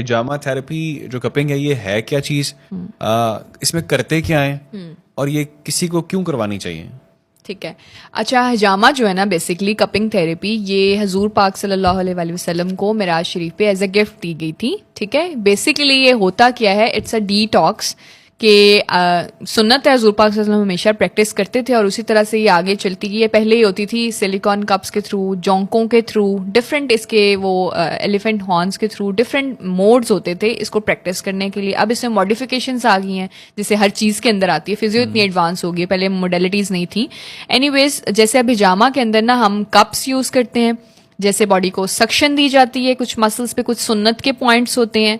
हिजामा therapy जो cupping है ये है क्या चीज, इसमें करते क्या है और ये किसी को क्यों करवानी चाहिए? ठीक है। अच्छा, हिजामा जो है ना, बेसिकली कपिंग थेरेपी, ये हजूर पाक सल्लल्लाहु अलैहि वसल्लम को मिराज शरीफ पे एज अ गिफ्ट दी गई थी। ठीक है, बेसिकली ये होता क्या है, इट्स अ डिटॉक्स के सुन्नत है, हजूर पाक सल्लल्लाहु अलैहि वसल्लम हमेशा प्रैक्टिस करते थे और उसी तरह से ये आगे चलती गई है। पहले ही होती थी सिलिकॉन कप्स के थ्रू, जोंकों के थ्रू, डिफरेंट इसके वो एलिफेंट हॉर्न्स के थ्रू, डिफरेंट मोड्स होते थे इसको प्रैक्टिस करने के लिए। अब इसमें मॉडिफिकेशंस आ गई हैं, जैसे हर चीज़ के अंदर आती है। फिजियो इतनी एडवांस हो गई है, पहले मोडेलिटीज़ नहीं थी। एनीवेज, जैसे अब हिजामा के अंदर ना हम कप्स यूज़ करते हैं, जैसे बॉडी को सक्शन दी जाती है कुछ मसल्स पे, कुछ सुन्नत के पॉइंट्स होते हैं,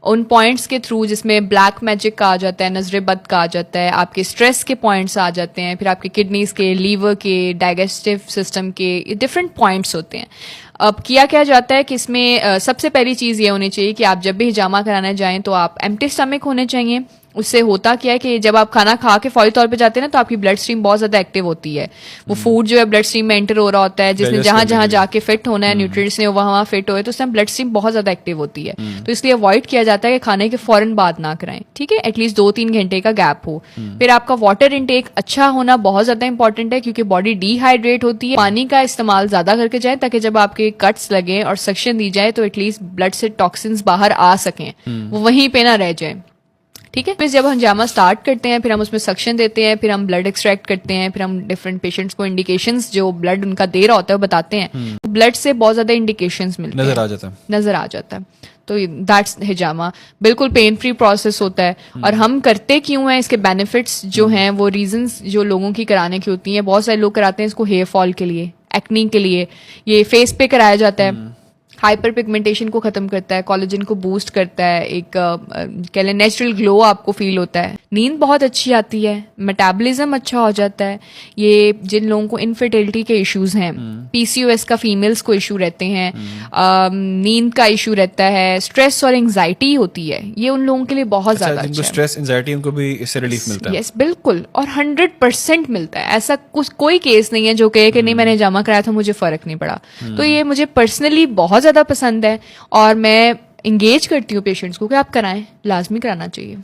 उन पॉइंट्स के थ्रू जिसमें ब्लैक मैजिक का आ जाता है, नजर बद का आ जाता है, आपके स्ट्रेस के पॉइंट्स आ जाते हैं, फिर आपके किडनीज के, लीवर के, डाइजेस्टिव सिस्टम के, ये डिफरेंट पॉइंट्स होते हैं। अब किया क्या जाता है कि इसमें सबसे पहली चीज़ ये होनी चाहिए कि आप जब भी हिजामा कराने जाएं तो आप एम्प्टी स्टमक होने चाहिए। उससे होता क्या है कि जब आप खाना खा के फौरी तौर पे जाते हैं ना, तो आपकी ब्लड स्ट्रीम बहुत ज़्यादा एक्टिव होती है। वो फूड जो है ब्लड स्ट्रीम में एंटर हो रहा होता है, जिसने जहाँ जहाँ जाके फिट होना है, न्यूट्रिएंट्स ने वहाँ फिट होए, तो उस टाइम ब्लड स्ट्रीम बहुत ज़्यादा एक्टिव होती है। तो इसलिए अवॉइड किया जाता है कि खाने के फौरन बाद ना कराएं। ठीक है, एटलीस्ट 2-3 घंटे का गैप हो। फिर आपका वाटर इनटेक अच्छा होना बहुत ज़्यादा इंपॉर्टेंट है, क्योंकि बॉडी डिहाइड्रेट होती है। पानी का इस्तेमाल ज़्यादा करके जाए, ताकि जब आपके कट्स लगे और सक्शन दी जाए तो एटलीस्ट ब्लड से टॉक्सिन्स बाहर आ सकें, वो वहीं पे ना रह जाए। ठीक है, फिर जब हम हिजामा स्टार्ट करते हैं, फिर हम उसमें सक्शन देते हैं, फिर हम ब्लड एक्सट्रैक्ट करते हैं, फिर हम डिफरेंट पेशेंट्स को इंडिकेशंस जो ब्लड उनका दे रहा होता है वो बताते हैं। ब्लड से बहुत ज्यादा इंडिकेशंस मिलते हैं, नजर आ जाता है। तो दैट्स हिजामा, बिल्कुल पेन फ्री प्रोसेस होता है। और हम करते क्यों हैं, इसके बेनिफिट्स जो हैं, वो रीजंस जो लोगों की कराने की होती हैं। बहुत सारे लोग कराते हैं इसको हेयर फॉल के लिए, एक्नी के लिए, ये फेस पे कराया जाता है। हाइपर पिगमेंटेशन को खत्म करता है, कोलेजन को बूस्ट करता है, एक कह लें नेचुरल ग्लो आपको फील होता है, नींद बहुत अच्छी आती है, मेटाबॉलिज्म अच्छा हो जाता है। ये जिन लोगों को इनफर्टिलिटी के इश्यूज हैं, पीसीओएस का फीमेल्स को इशू रहते हैं, नींद का इशू रहता है, स्ट्रेस और एंजाइटी होती है, ये उन लोगों के लिए बहुत ज्यादा अच्छा है। स्ट्रेस एंजाइटी उनको भी इससे रिलीफ मिलता है? यस, बिल्कुल, और 100% मिलता है। ऐसा कुछ कोई केस नहीं है जो कहे कि नहीं मैंने हिजामा कराया था मुझे फर्क नहीं पड़ा। तो ये मुझे पर्सनली बहुत ज्यादा पसंद है और मैं इंगेज करती हूँ पेशेंट्स को कि आप कराएं, लाजमी कराना चाहिए।